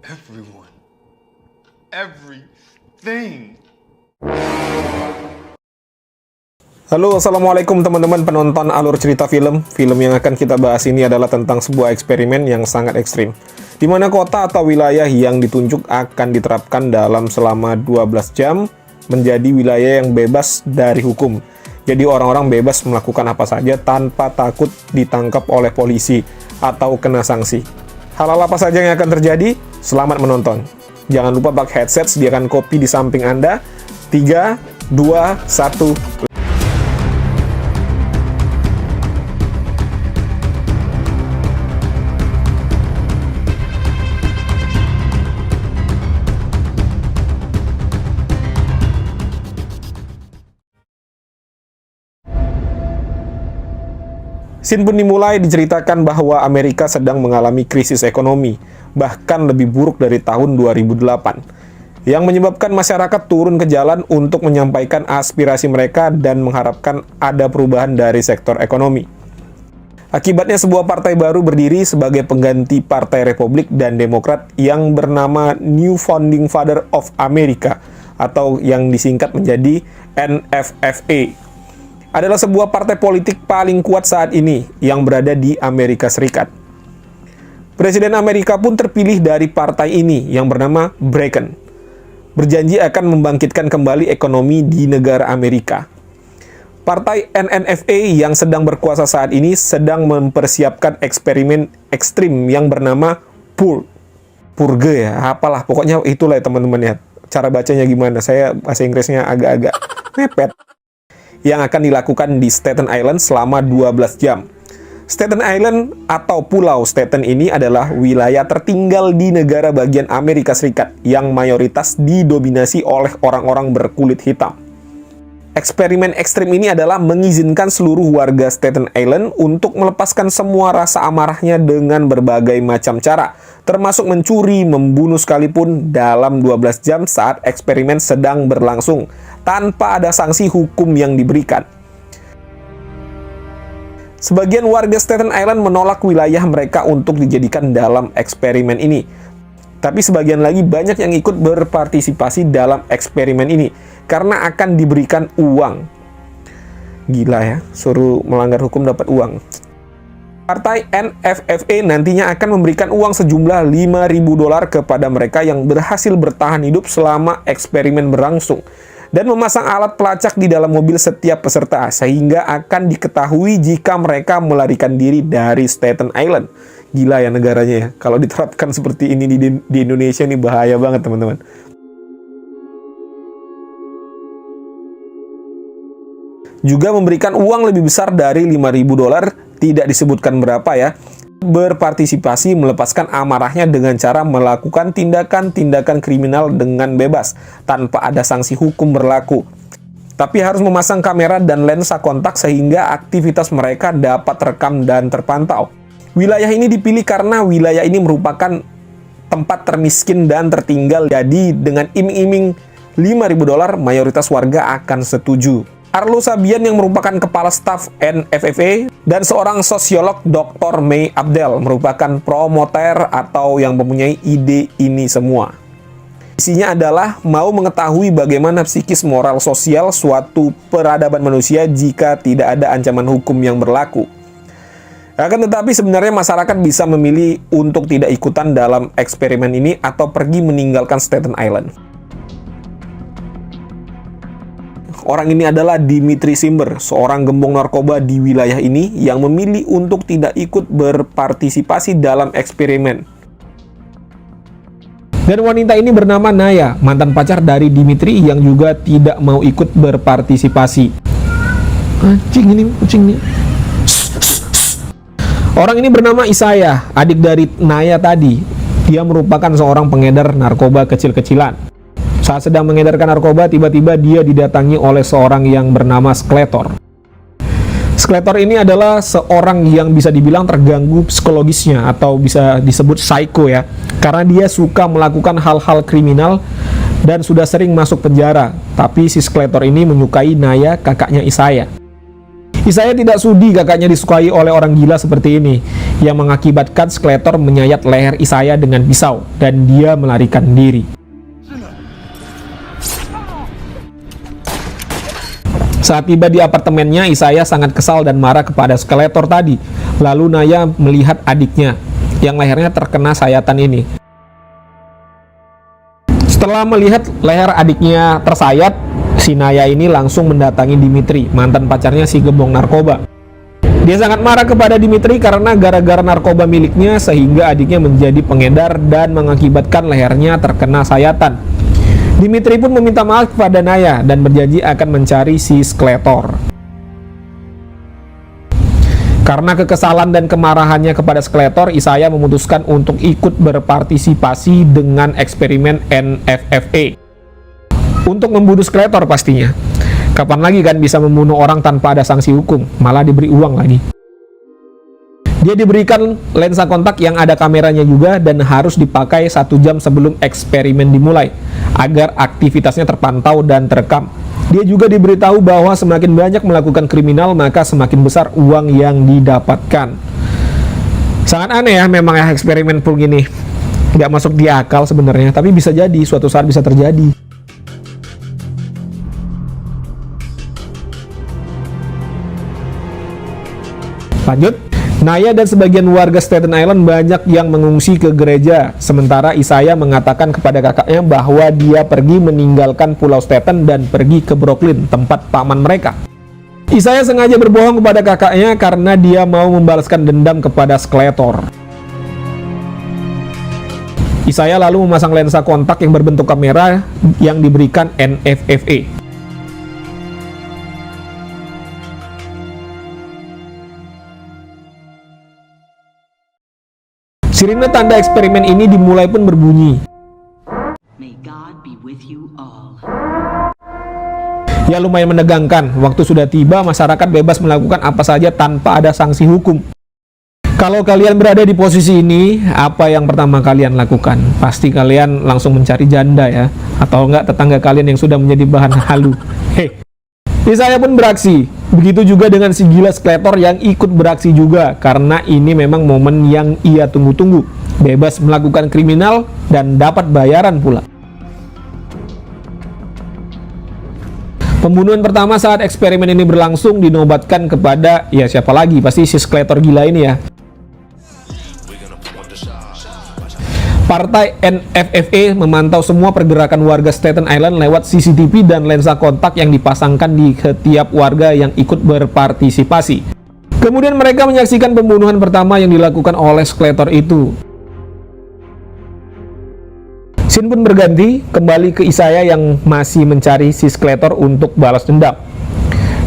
everyone, everything. Halo, assalamualaikum teman-teman penonton alur cerita film. Film yang akan kita bahas ini adalah tentang sebuah eksperimen yang sangat ekstrim, di mana kota atau wilayah yang ditunjuk akan diterapkan dalam selama 12 jam menjadi wilayah yang bebas dari hukum. Jadi orang-orang bebas melakukan apa saja tanpa takut ditangkap oleh polisi atau kena sanksi. Hal-hal apa saja yang akan terjadi? Selamat menonton. Jangan lupa pakai headset, sediakan kopi di samping Anda. 3, 2, 1... Scene pun dimulai diceritakan bahwa Amerika sedang mengalami krisis ekonomi, bahkan lebih buruk dari tahun 2008, yang menyebabkan masyarakat turun ke jalan untuk menyampaikan aspirasi mereka dan mengharapkan ada perubahan dari sektor ekonomi. Akibatnya sebuah partai baru berdiri sebagai pengganti Partai Republik dan Demokrat yang bernama New Founding Father of America, atau yang disingkat menjadi NFFA. Adalah sebuah partai politik paling kuat saat ini yang berada di Amerika Serikat. Presiden Amerika pun terpilih dari partai ini yang bernama Reagan, berjanji akan membangkitkan kembali ekonomi di negara Amerika. Partai NNFA yang sedang berkuasa saat ini sedang mempersiapkan eksperimen ekstrim yang bernama Purge ya, apalah pokoknya itulah ya teman-teman ya. Cara bacanya gimana? Saya bahasa Inggrisnya agak-agak mepet. Yang akan dilakukan di Staten Island selama 12 jam. Staten Island atau Pulau Staten ini adalah wilayah tertinggal di negara bagian Amerika Serikat yang mayoritas didominasi oleh orang-orang berkulit hitam. Eksperimen ekstrim ini adalah mengizinkan seluruh warga Staten Island untuk melepaskan semua rasa amarahnya dengan berbagai macam cara, termasuk mencuri, membunuh sekalipun dalam 12 jam saat eksperimen sedang berlangsung, tanpa ada sanksi hukum yang diberikan. Sebagian warga Staten Island menolak wilayah mereka untuk dijadikan dalam eksperimen ini. Tapi sebagian lagi banyak yang ikut berpartisipasi dalam eksperimen ini karena akan diberikan uang. Gila ya, suruh melanggar hukum dapat uang. Partai NFFA nantinya akan memberikan uang sejumlah $5.000 kepada mereka yang berhasil bertahan hidup selama eksperimen berlangsung dan memasang alat pelacak di dalam mobil setiap peserta sehingga akan diketahui jika mereka melarikan diri dari Staten Island. Gila ya negaranya ya. Kalau diterapkan seperti ini di Indonesia ini bahaya banget teman-teman. Juga memberikan uang lebih besar dari $5.000, tidak disebutkan berapa ya, berpartisipasi melepaskan amarahnya dengan cara melakukan tindakan-tindakan kriminal dengan bebas, tanpa ada sanksi hukum berlaku. Tapi harus memasang kamera dan lensa kontak sehingga aktivitas mereka dapat terekam dan terpantau. Wilayah ini dipilih karena wilayah ini merupakan tempat termiskin dan tertinggal, jadi dengan iming-iming $5.000 mayoritas warga akan setuju. Arlo Sabian yang merupakan kepala staf NFFA dan seorang sosiolog Dr. May Abdel merupakan promoter atau yang mempunyai ide ini semua. Isinya adalah mau mengetahui bagaimana psikis moral sosial suatu peradaban manusia jika tidak ada ancaman hukum yang berlaku. Akan tetapi sebenarnya masyarakat bisa memilih untuk tidak ikutan dalam eksperimen ini atau pergi meninggalkan Staten Island. Orang ini adalah Dimitri Simber, seorang gembong narkoba di wilayah ini yang memilih untuk tidak ikut berpartisipasi dalam eksperimen. Dan wanita ini bernama Naya, mantan pacar dari Dimitri yang juga tidak mau ikut berpartisipasi. Anjing ini, kucing nih. Orang ini bernama Isaya, adik dari Naya tadi. Dia merupakan seorang pengedar narkoba kecil-kecilan. Saat sedang mengedarkan narkoba, tiba-tiba dia didatangi oleh seorang yang bernama Skeletor. Skeletor ini adalah seorang yang bisa dibilang terganggu psikologisnya atau bisa disebut psycho ya, karena dia suka melakukan hal-hal kriminal dan sudah sering masuk penjara. Tapi si Skeletor ini menyukai Naya, kakaknya Isaya. Isaya tidak sudi kakaknya disukai oleh orang gila seperti ini. yang mengakibatkan Skeletor menyayat leher Isaiah dengan pisau dan dia melarikan diri. Saat tiba di apartemennya, Isaiah sangat kesal dan marah kepada Skeletor tadi. Lalu Naya melihat adiknya yang lehernya terkena sayatan ini. Setelah melihat leher adiknya tersayat, si Naya ini langsung mendatangi Dimitri, mantan pacarnya si gembong narkoba. Dia sangat marah kepada Dimitri karena gara-gara narkoba miliknya sehingga adiknya menjadi pengedar dan mengakibatkan lehernya terkena sayatan. Dimitri pun meminta maaf kepada Naya dan berjanji akan mencari si Skeletor. Karena kekesalan dan kemarahannya kepada Skeletor, Isaiah memutuskan untuk ikut berpartisipasi dengan eksperimen NFFA untuk membunuh Skeletor pastinya. Kapan lagi kan bisa membunuh orang tanpa ada sanksi hukum, malah diberi uang lagi. Dia diberikan lensa kontak yang ada kameranya juga dan harus dipakai 1 jam sebelum eksperimen dimulai agar aktivitasnya terpantau dan terekam. Dia juga diberitahu bahwa semakin banyak melakukan kriminal maka semakin besar uang yang didapatkan. Sangat aneh ya memang ya eksperimen pun gini. Nggak masuk di akal sebenarnya, tapi bisa jadi suatu saat bisa terjadi. Lanjut. Naya dan sebagian warga Staten Island banyak yang mengungsi ke gereja, sementara Isaiah mengatakan kepada kakaknya bahwa dia pergi meninggalkan Pulau Staten dan pergi ke Brooklyn, tempat paman mereka. Isaiah sengaja berbohong kepada kakaknya karena dia mau membalaskan dendam kepada Skeletor. Isaiah lalu memasang lensa kontak yang berbentuk kamera yang diberikan NFFA. Sirine tanda eksperimen ini dimulai pun berbunyi. May God be with you all. Ya lumayan menegangkan, waktu sudah tiba masyarakat bebas melakukan apa saja tanpa ada sanksi hukum. Kalau kalian berada di posisi ini, apa yang pertama kalian lakukan? Pasti kalian langsung mencari janda ya, atau enggak tetangga kalian yang sudah menjadi bahan halu. Isaiah pun beraksi. Begitu juga dengan si gila Skeletor yang ikut beraksi juga, karena ini memang momen yang ia tunggu-tunggu. Bebas melakukan kriminal dan dapat bayaran pula. Pembunuhan pertama saat eksperimen ini berlangsung dinobatkan kepada, ya siapa lagi, pasti si Skeletor gila ini ya. Partai NFFA memantau semua pergerakan warga Staten Island lewat CCTV dan lensa kontak yang dipasangkan di setiap warga yang ikut berpartisipasi. Kemudian mereka menyaksikan pembunuhan pertama yang dilakukan oleh Skeletor itu. Scene pun berganti, kembali ke Isaiah yang masih mencari si Skeletor untuk balas dendam.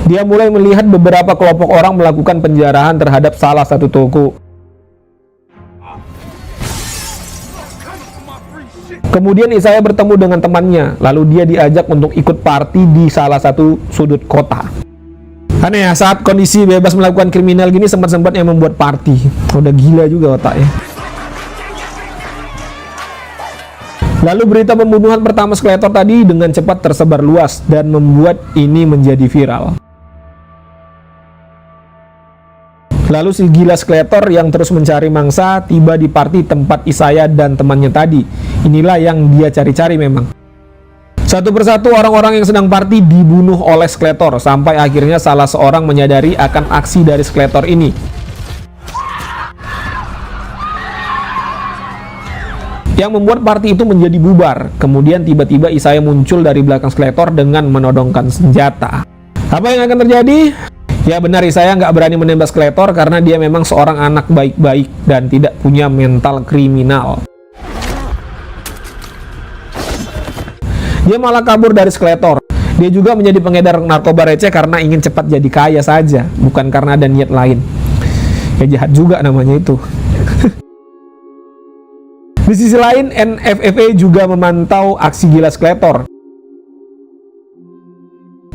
Dia mulai melihat beberapa kelompok orang melakukan penjarahan terhadap salah satu toko. Kemudian Isaiah bertemu dengan temannya, lalu dia diajak untuk ikut party di salah satu sudut kota. Aneh ya, saat kondisi bebas melakukan kriminal gini sempat-sempatnya membuat party. Udah gila juga otaknya. Lalu berita pembunuhan pertama Skeletor tadi dengan cepat tersebar luas dan membuat ini menjadi viral. Lalu si gila Skeletor yang terus mencari mangsa tiba di party tempat Isaiah dan temannya tadi. Inilah yang dia cari-cari memang. Satu persatu orang-orang yang sedang party dibunuh oleh Skeletor sampai akhirnya salah seorang menyadari akan aksi dari Skeletor ini. Yang membuat party itu menjadi bubar. Kemudian tiba-tiba Isaiah muncul dari belakang Skeletor dengan menodongkan senjata. Apa yang akan terjadi? Ya benar, Isaiah nggak berani menembak Skeletor karena dia memang seorang anak baik-baik dan tidak punya mental kriminal. Dia malah kabur dari Skeletor. Dia juga menjadi pengedar narkoba receh karena ingin cepat jadi kaya saja, bukan karena ada niat lain. Ya jahat juga namanya itu. Di sisi lain, NFFA juga memantau aksi gila Skeletor.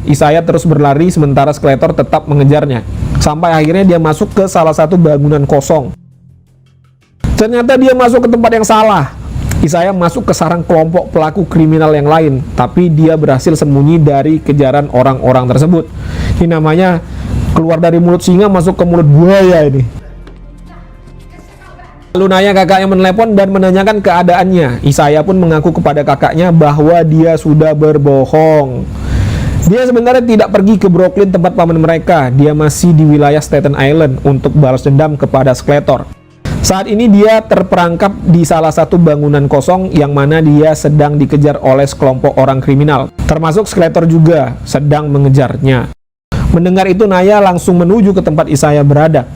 Isaiah terus berlari sementara Skeletor tetap mengejarnya. Sampai akhirnya dia masuk ke salah satu bangunan kosong. Ternyata dia masuk ke tempat yang salah. Isaiah masuk ke sarang kelompok pelaku kriminal yang lain, tapi dia berhasil sembunyi dari kejaran orang-orang tersebut. Ini namanya keluar dari mulut singa masuk ke mulut buaya ini. Lalu Naya kakaknya menelepon dan menanyakan keadaannya. Isaiah pun mengaku kepada kakaknya bahwa dia sudah berbohong. Dia sebenarnya tidak pergi ke Brooklyn tempat paman mereka. Dia masih di wilayah Staten Island untuk balas dendam kepada Skeletor. Saat ini dia terperangkap di salah satu bangunan kosong yang mana dia sedang dikejar oleh sekelompok orang kriminal. Termasuk Skeletor juga sedang mengejarnya. Mendengar itu Naya langsung menuju ke tempat Isaiah berada.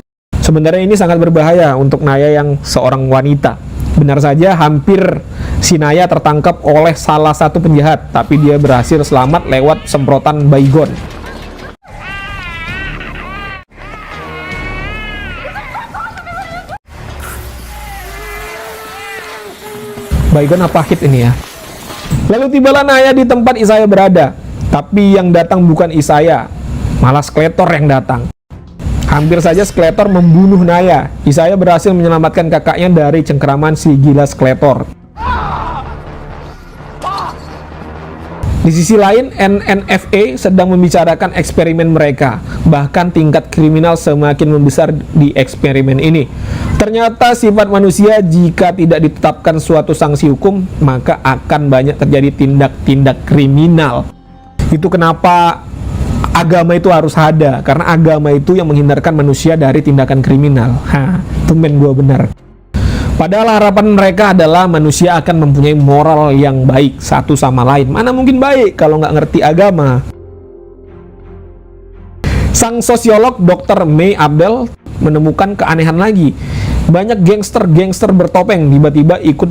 Sebenarnya ini sangat berbahaya untuk Naya yang seorang wanita. Benar saja hampir si Naya tertangkap oleh salah satu penjahat, tapi dia berhasil selamat lewat semprotan Baygon. Baygon apa hit ini ya? Lalu tibalah Naya di tempat Isaiah berada, tapi yang datang bukan Isaiah, malah Skeletor yang datang. Hampir saja Skeletor membunuh Naya. Isaiah berhasil menyelamatkan kakaknya dari cengkeraman si gila Skeletor. Di sisi lain, NNFA sedang membicarakan eksperimen mereka. Bahkan tingkat kriminal semakin membesar di eksperimen ini. Ternyata sifat manusia jika tidak ditetapkan suatu sanksi hukum, maka akan banyak terjadi tindak-tindak kriminal. Itu kenapa agama itu harus ada, karena agama itu yang menghindarkan manusia dari tindakan kriminal. Tumben gua benar. Padahal harapan mereka adalah manusia akan mempunyai moral yang baik satu sama lain. Mana mungkin baik kalau nggak ngerti agama? Sang sosiolog Dr. May Abdel menemukan keanehan lagi. Banyak gangster-gangster bertopeng tiba-tiba ikut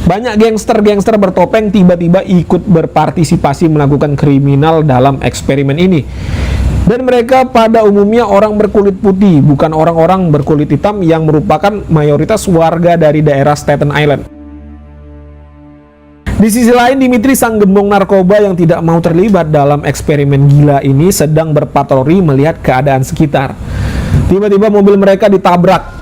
Banyak gangster-gangster bertopeng tiba-tiba ikut berpartisipasi melakukan kriminal dalam eksperimen ini. Dan mereka pada umumnya orang berkulit putih, bukan orang-orang berkulit hitam yang merupakan mayoritas warga dari daerah Staten Island. Di sisi lain, Dimitri, sang gembong narkoba yang tidak mau terlibat dalam eksperimen gila ini, sedang berpatroli melihat keadaan sekitar. Tiba-tiba mobil mereka ditabrak.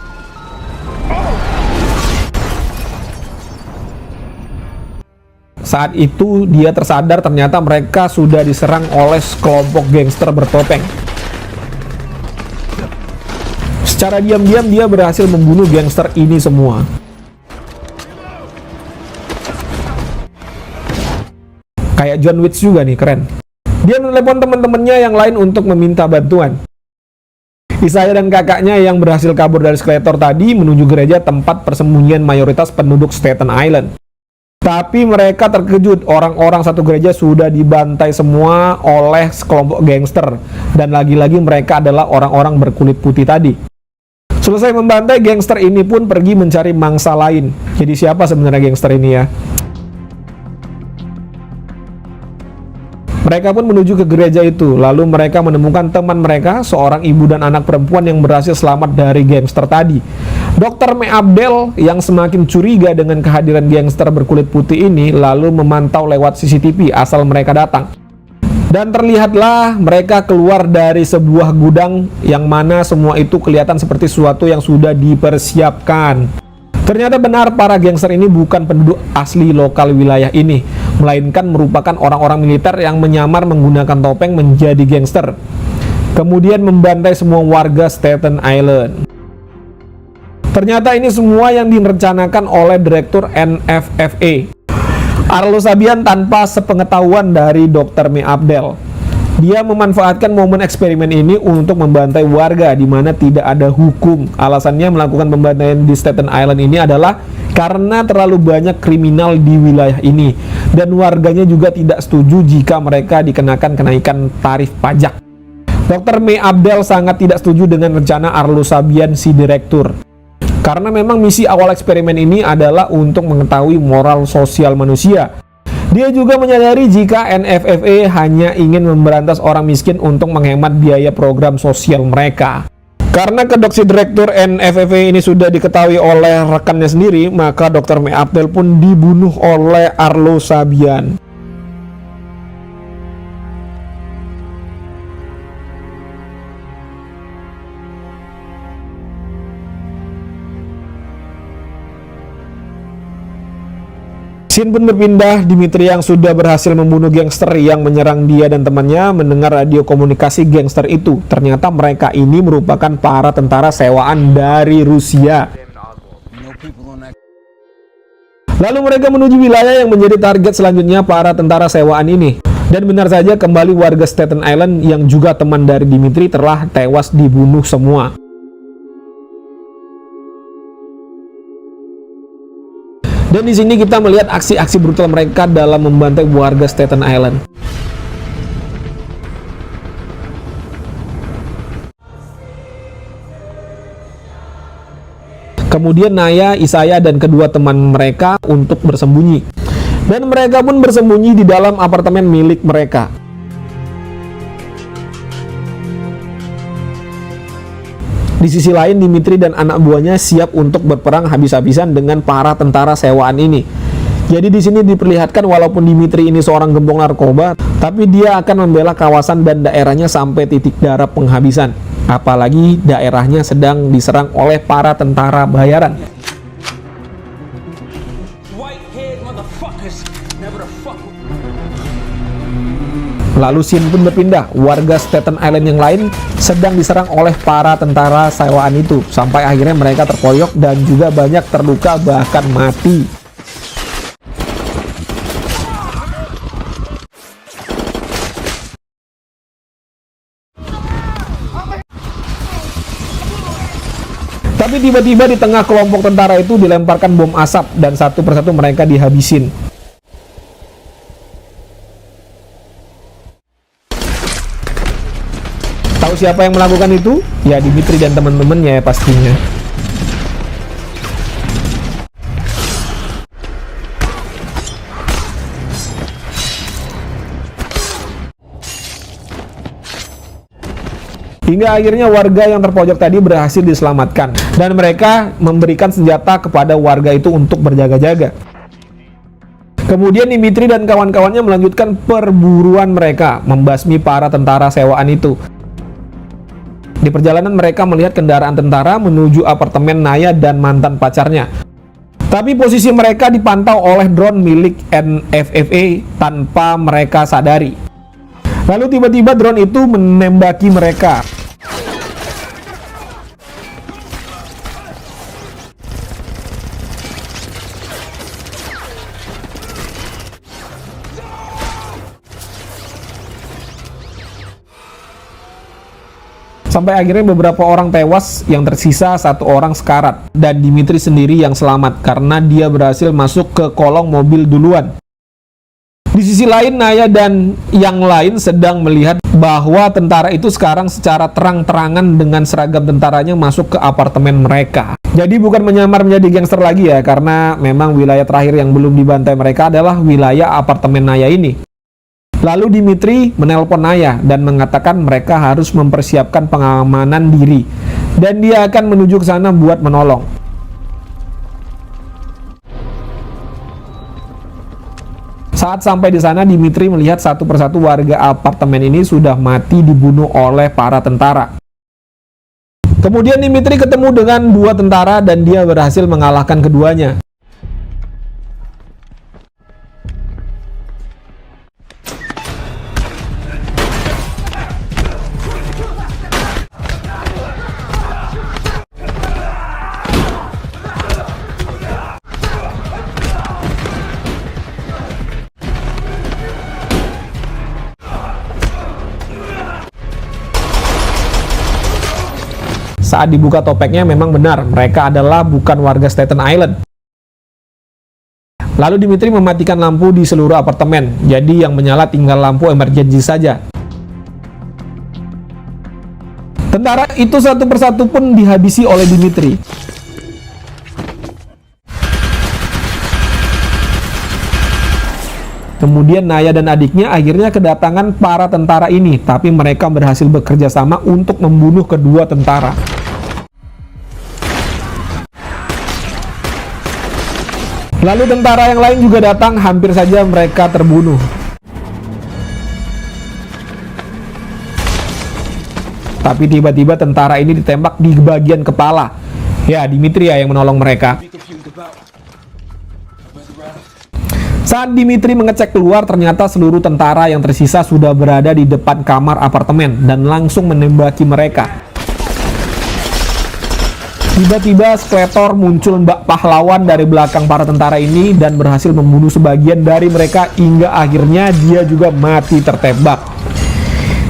Saat itu dia tersadar ternyata mereka sudah diserang oleh sekelompok gangster bertopeng. Secara diam-diam dia berhasil membunuh gangster ini semua. Kayak John Wick juga nih, keren. Dia menelepon teman-temannya yang lain untuk meminta bantuan. Isaiah dan kakaknya yang berhasil kabur dari Skeletor tadi menuju gereja tempat persembunyian mayoritas penduduk Staten Island. Tapi mereka terkejut, orang-orang satu gereja sudah dibantai semua oleh sekelompok gangster. Dan lagi-lagi mereka adalah orang-orang berkulit putih tadi. Selesai membantai, gangster ini pun pergi mencari mangsa lain. Jadi siapa sebenarnya gangster ini ya? Mereka pun menuju ke gereja itu. Lalu mereka menemukan teman mereka, seorang ibu dan anak perempuan yang berhasil selamat dari gangster tadi. Dr. May Abdel yang semakin curiga dengan kehadiran gangster berkulit putih ini lalu memantau lewat CCTV asal mereka datang. Dan terlihatlah mereka keluar dari sebuah gudang yang mana semua itu kelihatan seperti sesuatu yang sudah dipersiapkan. Ternyata benar, para gangster ini bukan penduduk asli lokal wilayah ini, melainkan merupakan orang-orang militer yang menyamar menggunakan topeng menjadi gangster. Kemudian membantai semua warga Staten Island. Ternyata ini semua yang direncanakan oleh Direktur NFFA, Arlo Sabian, tanpa sepengetahuan dari Dr. May Abdel. Dia memanfaatkan momen eksperimen ini untuk membantai warga di mana tidak ada hukum. Alasannya melakukan pembantaian di Staten Island ini adalah karena terlalu banyak kriminal di wilayah ini. Dan warganya juga tidak setuju jika mereka dikenakan kenaikan tarif pajak. Dr. May Abdel sangat tidak setuju dengan rencana Arlo Sabian, si direktur. Karena memang misi awal eksperimen ini adalah untuk mengetahui moral sosial manusia. Dia juga menyadari jika NFFA hanya ingin memberantas orang miskin untuk menghemat biaya program sosial mereka. Karena kedok si direktur NFFA ini sudah diketahui oleh rekannya sendiri, maka Dr. May Abdel pun dibunuh oleh Arlo Sabian. Scene pun berpindah. Dimitri yang sudah berhasil membunuh gangster yang menyerang dia dan temannya mendengar radio komunikasi gangster itu. Ternyata mereka ini merupakan para tentara sewaan dari Rusia. Lalu mereka menuju wilayah yang menjadi target selanjutnya para tentara sewaan ini. Dan benar saja kembali warga Staten Island yang juga teman dari Dimitri telah tewas dibunuh semua. Dan di sini kita melihat aksi-aksi brutal mereka dalam membantai warga Staten Island. Kemudian Naya, Isaiah, dan kedua teman mereka untuk bersembunyi. Dan mereka pun bersembunyi di dalam apartemen milik mereka. Di sisi lain, Dimitri dan anak buahnya siap untuk berperang habis-habisan dengan para tentara sewaan ini. Jadi di sini diperlihatkan walaupun Dimitri ini seorang gembong narkoba, tapi dia akan membela kawasan dan daerahnya sampai titik darah penghabisan. Apalagi daerahnya sedang diserang oleh para tentara bayaran. Lalu scene pun berpindah. Warga Staten Island yang lain sedang diserang oleh para tentara sewaan itu. Sampai akhirnya mereka terkoyok dan juga banyak terluka bahkan mati. Tapi tiba-tiba di tengah kelompok tentara itu dilemparkan bom asap dan satu persatu mereka dihabisin. Tahu siapa yang melakukan itu? Ya Dimitri dan teman-temannya pastinya. Hingga akhirnya warga yang terpojok tadi berhasil diselamatkan. Dan mereka memberikan senjata kepada warga itu untuk berjaga-jaga. Kemudian Dimitri dan kawan-kawannya melanjutkan perburuan mereka, membasmi para tentara sewaan itu. Di perjalanan mereka melihat kendaraan tentara menuju apartemen Naya dan mantan pacarnya. Tapi posisi mereka dipantau oleh drone milik NFFA tanpa mereka sadari. Lalu tiba-tiba drone itu menembaki mereka. Sampai akhirnya beberapa orang tewas, yang tersisa satu orang sekarat. Dan Dimitri sendiri yang selamat karena dia berhasil masuk ke kolong mobil duluan. Di sisi lain, Naya dan yang lain sedang melihat bahwa tentara itu sekarang secara terang-terangan dengan seragam tentaranya masuk ke apartemen mereka. Jadi bukan menyamar menjadi gangster lagi ya, karena memang wilayah terakhir yang belum dibantai mereka adalah wilayah apartemen Naya ini. Lalu Dimitri menelpon Naya dan mengatakan mereka harus mempersiapkan pengamanan diri. Dan dia akan menuju ke sana buat menolong. Saat sampai di sana, Dimitri melihat satu persatu warga apartemen ini sudah mati dibunuh oleh para tentara. Kemudian Dimitri ketemu dengan dua tentara dan dia berhasil mengalahkan keduanya. Saat dibuka topeknya memang benar, mereka adalah bukan warga Staten Island. Lalu Dimitri mematikan lampu di seluruh apartemen, jadi yang menyala tinggal lampu emergency saja. Tentara itu satu persatu pun dihabisi oleh Dimitri. Kemudian Naya dan adiknya akhirnya kedatangan para tentara ini, tapi mereka berhasil bekerja sama untuk membunuh kedua tentara. Lalu tentara yang lain juga datang, hampir saja mereka terbunuh. Tapi tiba-tiba tentara ini ditembak di bagian kepala. Ya, Dimitri ya yang menolong mereka. Saat Dimitri mengecek keluar, ternyata seluruh tentara yang tersisa sudah berada di depan kamar apartemen dan langsung menembaki mereka. Tiba-tiba Skeletor muncul pahlawan dari belakang para tentara ini dan berhasil membunuh sebagian dari mereka hingga akhirnya dia juga mati tertembak.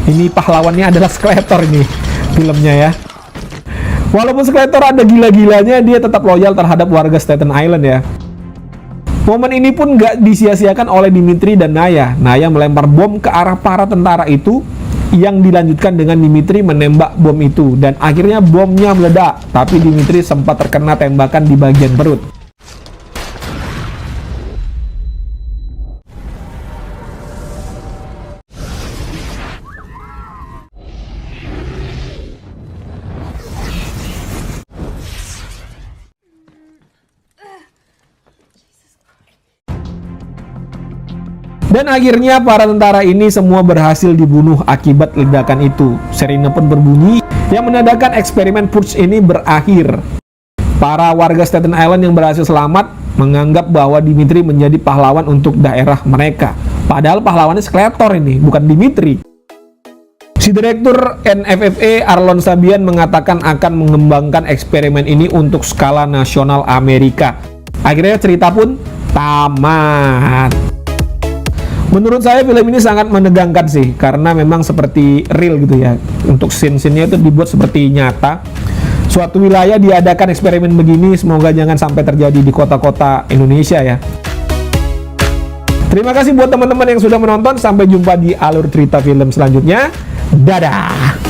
Ini pahlawannya adalah Skeletor ini filmnya ya. Walaupun Skeletor ada gila-gilanya, dia tetap loyal terhadap warga Staten Island ya. Momen ini pun gak disia-siakan oleh Dimitri dan Naya. Naya melempar bom ke arah para tentara itu, yang dilanjutkan dengan Dimitri menembak bom itu, dan akhirnya bomnya meledak, tapi Dimitri sempat terkena tembakan di bagian perut. Dan akhirnya para tentara ini semua berhasil dibunuh akibat ledakan itu. Sirine pun berbunyi yang menandakan eksperimen Purge ini berakhir. Para warga Staten Island yang berhasil selamat menganggap bahwa Dimitri menjadi pahlawan untuk daerah mereka. Padahal pahlawannya Skeletor ini, bukan Dimitri. Si direktur NFFA Arlon Sabian mengatakan akan mengembangkan eksperimen ini untuk skala nasional Amerika. Akhirnya cerita pun tamat. Menurut saya film ini sangat menegangkan sih, karena memang seperti real gitu ya. Untuk scene-scene-nya itu dibuat seperti nyata. Suatu wilayah diadakan eksperimen begini, semoga jangan sampai terjadi di kota-kota Indonesia ya. Terima kasih buat teman-teman yang sudah menonton. Sampai jumpa di alur cerita film selanjutnya. Dadah!